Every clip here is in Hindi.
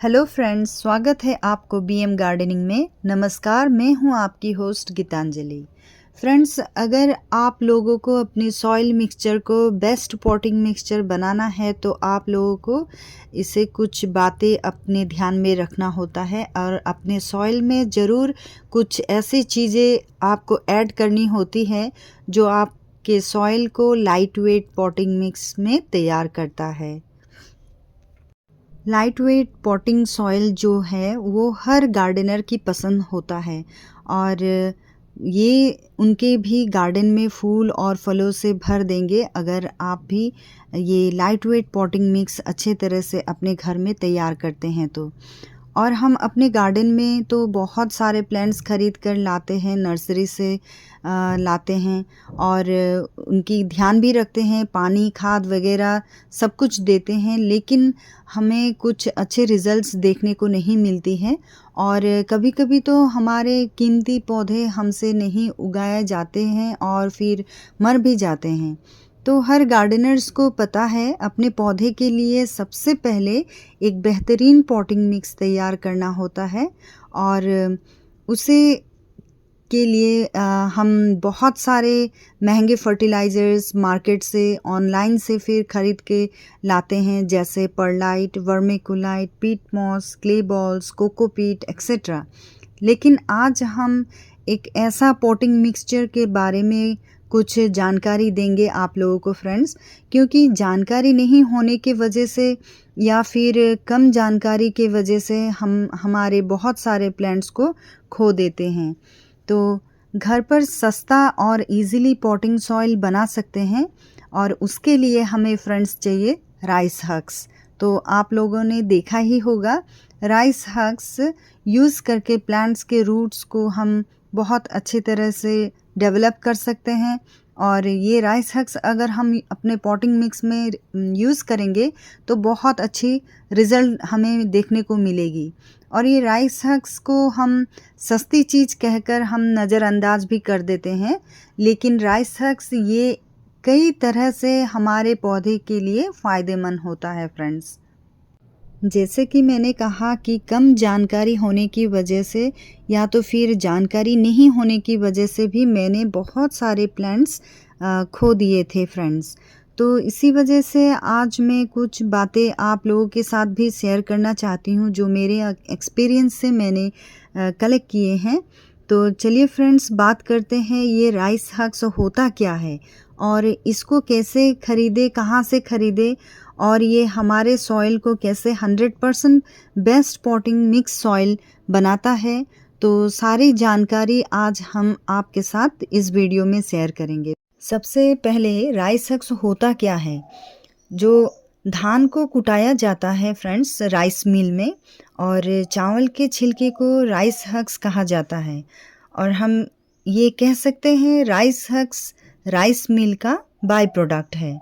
हेलो फ्रेंड्स, स्वागत है आपको बीएम गार्डनिंग में। नमस्कार, मैं हूं आपकी होस्ट गीतांजलि। फ्रेंड्स, अगर आप लोगों को अपनी सॉइल मिक्सचर को बेस्ट पॉटिंग मिक्सचर बनाना है तो आप लोगों को इसे कुछ बातें अपने ध्यान में रखना होता है और अपने सॉइल में ज़रूर कुछ ऐसी चीज़ें आपको ऐड करनी होती है जो आपके सॉइल को लाइट वेट पॉटिंग मिक्स में तैयार करता है। लाइट वेट पॉटिंग सॉइल जो है वो हर गार्डनर की पसंद होता है और ये उनके भी गार्डन में फूल और फलों से भर देंगे अगर आप भी ये लाइट वेट पॉटिंग मिक्स अच्छे तरह से अपने घर में तैयार करते हैं तो। और हम अपने गार्डन में तो बहुत सारे प्लांट्स खरीद कर लाते हैं, नर्सरी से लाते हैं और उनकी ध्यान भी रखते हैं, पानी खाद वगैरह सब कुछ देते हैं, लेकिन हमें कुछ अच्छे रिजल्ट्स देखने को नहीं मिलती हैं और कभी-कभी तो हमारे कीमती पौधे हमसे नहीं उगाए जाते हैं और फिर मर भी जाते हैं। तो हर गार्डनर्स को पता है अपने पौधे के लिए सबसे पहले एक बेहतरीन पॉटिंग मिक्स तैयार करना होता है और उसे के लिए हम बहुत सारे महंगे फर्टिलाइज़र्स मार्केट से ऑनलाइन से फिर ख़रीद के लाते हैं, जैसे perlite, vermiculite, peat moss, clay balls, cocopeat etcetera. लेकिन आज हम एक ऐसा पॉटिंग मिक्सचर के बारे में कुछ जानकारी देंगे आप लोगों को फ्रेंड्स, क्योंकि जानकारी नहीं होने की वजह से या फिर कम जानकारी की वजह से हम हमारे बहुत सारे प्लांट्स को खो देते हैं। तो घर पर सस्ता और इजीली पॉटिंग सॉइल बना सकते हैं और उसके लिए हमें फ्रेंड्स चाहिए राइस हग्स। तो आप लोगों ने देखा ही होगा, राइस हग्स यूज़ करके प्लांट्स के रूट्स को हम बहुत अच्छी तरह से डेवलप कर सकते हैं और ये राइस हग्स अगर हम अपने पॉटिंग मिक्स में यूज़ करेंगे तो बहुत अच्छी रिज़ल्ट हमें देखने को मिलेगी। और ये राइस हग्स को हम सस्ती चीज़ कहकर हम नज़रअंदाज भी कर देते हैं, लेकिन राइस हग्स ये कई तरह से हमारे पौधे के लिए फ़ायदेमंद होता है फ्रेंड्स। जैसे कि मैंने कहा कि कम जानकारी होने की वजह से या तो फिर जानकारी नहीं होने की वजह से भी मैंने बहुत सारे प्लांट्स खो दिए थे फ्रेंड्स। तो इसी वजह से आज मैं कुछ बातें आप लोगों के साथ भी शेयर करना चाहती हूँ जो मेरे एक्सपीरियंस से मैंने कलेक्ट किए हैं। तो चलिए फ्रेंड्स, बात करते हैं ये राइस हग्स होता क्या है और इसको कैसे ख़रीदे, कहाँ से ख़रीदे और ये हमारे सॉइल को कैसे 100% बेस्ट पॉटिंग मिक्स सॉइल बनाता है। तो सारी जानकारी आज हम आपके साथ इस वीडियो में शेयर करेंगे। सबसे पहले राइस हग्स होता क्या है। जो धान को कुटाया जाता है फ्रेंड्स राइस मिल में और चावल के छिलके को राइस हग्स कहा जाता है और हम ये कह सकते हैं राइस हग्स राइस मिल का बाय प्रोडक्ट है।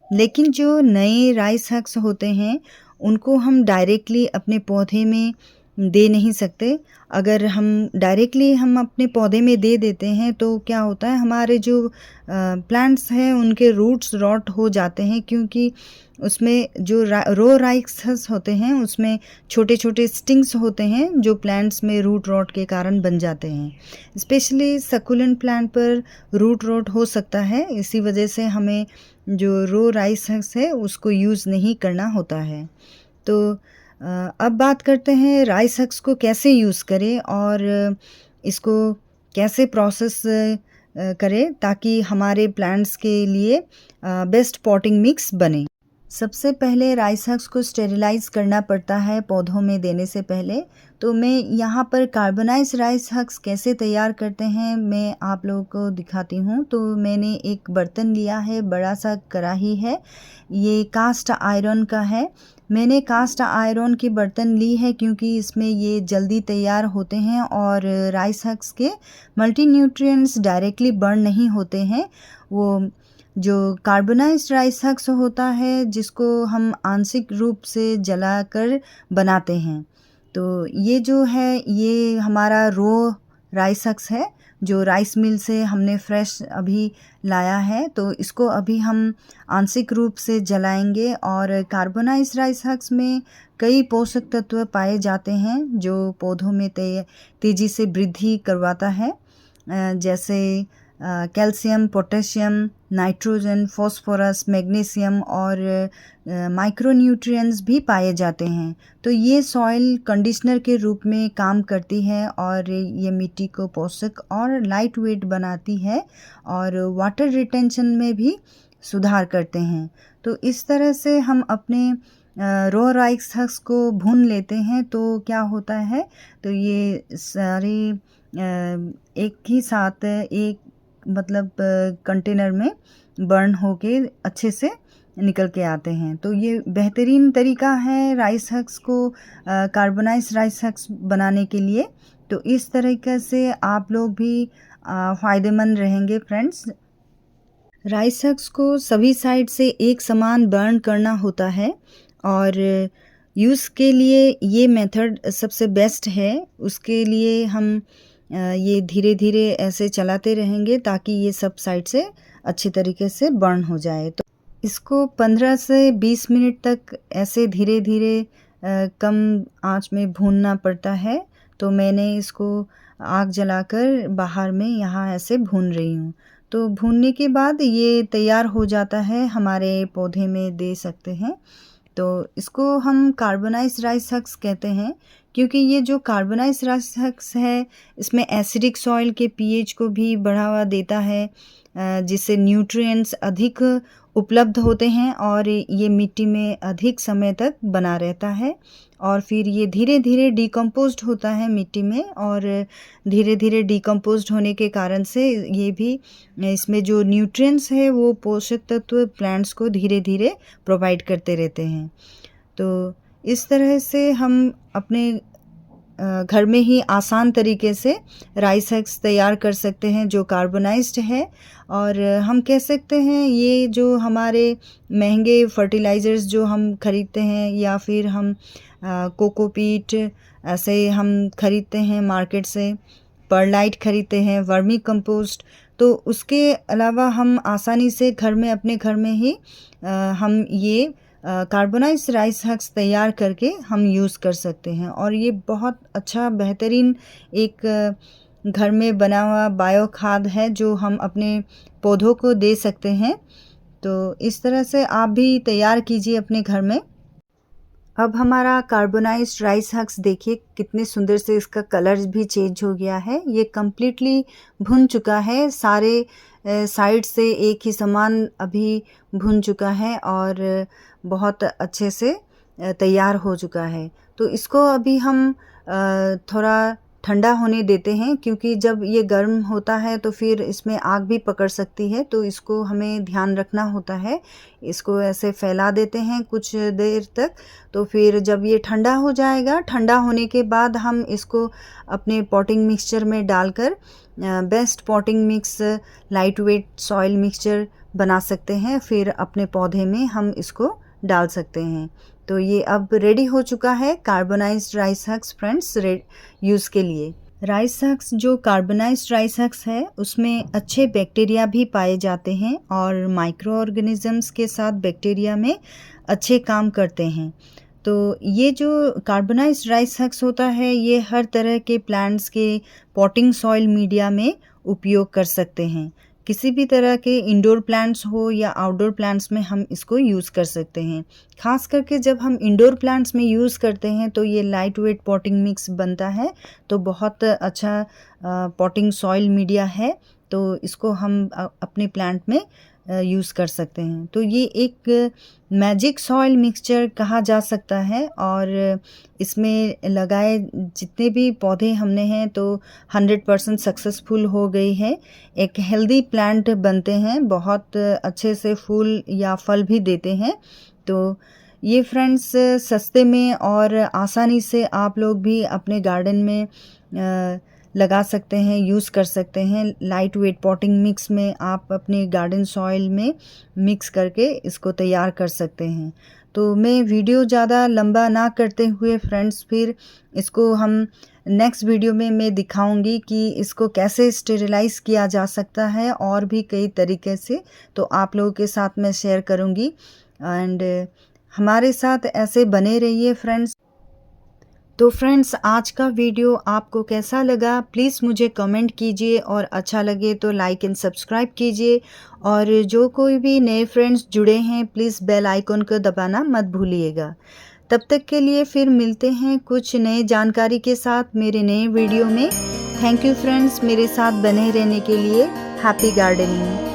लेकिन जो नए राइस हग्स होते हैं उनको हम डायरेक्टली अपने पौधे में दे नहीं सकते। अगर हम डायरेक्टली हम अपने पौधे में दे देते हैं तो क्या होता है, हमारे जो प्लांट्स हैं उनके रूट्स रॉट हो जाते हैं, क्योंकि उसमें जो रो राइस हग्स होते हैं उसमें छोटे छोटे स्टिंग्स होते हैं जो प्लांट्स में रूट रॉट के कारण बन जाते हैं। स्पेशली सकुलेंट प्लांट पर रूट रॉट हो सकता है, इसी वजह से हमें जो रो राइस हग्स है उसको यूज़ नहीं करना होता है। तो अब बात करते हैं राइस हग्स को कैसे यूज़ करें और इसको कैसे प्रोसेस करें ताकि हमारे प्लांट्स के लिए बेस्ट पॉटिंग मिक्स बने। सबसे पहले राइस हग्स को स्टेरिलाइज़ करना पड़ता है पौधों में देने से पहले। तो मैं यहाँ पर कार्बनाइज राइस हग्स कैसे तैयार करते हैं मैं आप लोगों को दिखाती हूँ। तो मैंने एक बर्तन लिया है, बड़ा सा कढ़ाई है, ये कास्ट आयरन का है। मैंने कास्ट आयरन की बर्तन ली है क्योंकि इसमें ये जल्दी तैयार होते हैं और राइस हग्स के मल्टी न्यूट्रिएंट्स डायरेक्टली बर्न नहीं होते हैं। वो जो कार्बनाइज्ड राइस हग्स होता है जिसको हम आंशिक रूप से जलाकर बनाते हैं, तो ये जो है ये हमारा रो राइस हग्स है। जो राइस मिल से हमने फ्रेश अभी लाया है, तो इसको अभी हम आंशिक रूप से जलाएंगे। और कार्बोनाइज्ड राइस हक्स में कई पोषक तत्व पाए जाते हैं जो पौधों में तेज़ी से वृद्धि करवाता है, जैसे calcium, potassium, nitrogen, phosphorus, magnesium और माइक्रोन्यूट्रिएंट्स भी पाए जाते हैं। तो ये सॉइल कंडीशनर के रूप में काम करती है और ये मिट्टी को पोषक और लाइट वेट बनाती है और वाटर रिटेंशन में भी सुधार करते हैं। तो इस तरह से हम अपने रॉ राइस हक्स को भून लेते हैं, तो क्या होता है, तो ये सारे एक ही साथ एक मतलब कंटेनर में बर्न होके अच्छे से निकल के आते हैं। तो ये बेहतरीन तरीका है राइस हक्स को कार्बोनाइज्ड राइस हक्स बनाने के लिए। तो इस तरीके से आप लोग भी फ़ायदेमंद रहेंगे फ्रेंड्स। राइस हक्स को सभी साइड से एक समान बर्न करना होता है और यूज़ के लिए ये मेथड सबसे बेस्ट है। उसके लिए हम ये धीरे धीरे ऐसे चलाते रहेंगे ताकि ये सब साइड से अच्छी तरीके से बर्न हो जाए। तो इसको 15 से 20 मिनट तक ऐसे धीरे धीरे कम आंच में भूनना पड़ता है। तो मैंने इसको आग जलाकर बाहर में यहाँ ऐसे भून रही हूँ। तो भूनने के बाद ये तैयार हो जाता है, हमारे पौधे में दे सकते हैं। तो इसको हम कार्बोनाइज्ड राइस हक्स कहते हैं क्योंकि ये जो कार्बोनाइज्ड राइस हक्स है इसमें एसिडिक सॉइल के पीएच को भी बढ़ावा देता है, जिससे न्यूट्रिएंट्स अधिक उपलब्ध होते हैं और ये मिट्टी में अधिक समय तक बना रहता है और फिर ये धीरे धीरे डिकम्पोज्ड होता है मिट्टी में और धीरे धीरे डिकम्पोज्ड होने के कारण से ये भी इसमें जो न्यूट्रिएंट्स है वो पोषक तत्व प्लांट्स को धीरे धीरे प्रोवाइड करते रहते हैं। तो इस तरह से हम अपने घर में ही आसान तरीके से राइस हक्स तैयार कर सकते हैं जो कार्बोनाइज्ड है। और हम कह सकते हैं ये जो हमारे महंगे फर्टिलाइज़र्स जो हम खरीदते हैं या फिर हम कोकोपीट ऐसे हम खरीदते हैं मार्केट से, परलाइट खरीदते हैं, वर्मी कंपोस्ट, तो उसके अलावा हम आसानी से घर में अपने घर में ही हम ये कार्बोनाइज्ड राइस हक्स तैयार करके हम यूज़ कर सकते हैं। और ये बहुत अच्छा बेहतरीन एक घर में बना हुआ बायो खाद है जो हम अपने पौधों को दे सकते हैं। तो इस तरह से आप भी तैयार कीजिए अपने घर में। अब हमारा कार्बोनाइज्ड राइस हक्स देखिए कितने सुंदर से इसका कलर भी चेंज हो गया है। ये कम्प्लीटली भुन चुका है, सारे साइड से एक ही समान अभी भुन चुका है और बहुत अच्छे से तैयार हो चुका है। तो इसको अभी हम थोड़ा ठंडा होने देते हैं क्योंकि जब ये गर्म होता है तो फिर इसमें आग भी पकड़ सकती है, तो इसको हमें ध्यान रखना होता है। इसको ऐसे फैला देते हैं कुछ देर तक, तो फिर जब ये ठंडा हो जाएगा, ठंडा होने के बाद हम इसको अपने पॉटिंग मिक्सचर में डालकर best potting mix light weight soil mixture बना सकते हैं। फिर अपने पौधे में हम इसको डाल सकते हैं। तो ये अब रेडी हो चुका है कार्बोनाइज्ड राइस हक्स फ्रेंड्स यूज़ के लिए। राइस हक्स जो कार्बोनाइज्ड राइस हक्स है उसमें अच्छे बैक्टीरिया भी पाए जाते हैं और माइक्रो ऑर्गेनिजम्स के साथ बैक्टीरिया में अच्छे काम करते हैं। तो ये जो कार्बोनाइज्ड राइस हक्स होता है ये हर तरह के प्लांट्स के पॉटिंग सॉइल मीडिया में उपयोग कर सकते हैं। किसी भी तरह के इंडोर प्लांट्स हो या आउटडोर प्लांट्स में हम इसको यूज़ कर सकते हैं। खास करके जब हम इंडोर प्लांट्स में यूज़ करते हैं तो ये लाइट वेट पॉटिंग मिक्स बनता है, तो बहुत अच्छा पॉटिंग सॉइल मीडिया है। तो इसको हम अपने प्लांट में यूज़ कर सकते हैं। तो ये एक मैजिक सॉइल मिक्सचर कहा जा सकता है और इसमें लगाए जितने भी पौधे हमने हैं तो 100% सक्सेसफुल हो गई है। एक हेल्दी प्लांट बनते हैं, बहुत अच्छे से फूल या फल भी देते हैं। तो ये फ्रेंड्स सस्ते में और आसानी से आप लोग भी अपने गार्डन में लगा सकते हैं, यूज़ कर सकते हैं। लाइट वेट पॉटिंग मिक्स में आप अपने गार्डन सॉइल में मिक्स करके इसको तैयार कर सकते हैं। तो मैं वीडियो ज़्यादा लंबा ना करते हुए फ्रेंड्स फिर इसको हम नेक्स्ट वीडियो में मैं दिखाऊंगी कि इसको कैसे स्टेरिलाइज़ किया जा सकता है और भी कई तरीके से, तो आप लोगों के साथ मैं शेयर करूंगी। एंड हमारे साथ ऐसे बने रहिए फ्रेंड्स। तो फ्रेंड्स आज का वीडियो आपको कैसा लगा प्लीज़ मुझे कमेंट कीजिए, और अच्छा लगे तो लाइक एंड सब्सक्राइब कीजिए, और जो कोई भी नए फ्रेंड्स जुड़े हैं प्लीज़ बेल आइकन को दबाना मत भूलिएगा। तब तक के लिए फिर मिलते हैं कुछ नए जानकारी के साथ मेरे नए वीडियो में। थैंक यू फ्रेंड्स मेरे साथ बने रहने के लिए। Happy gardening.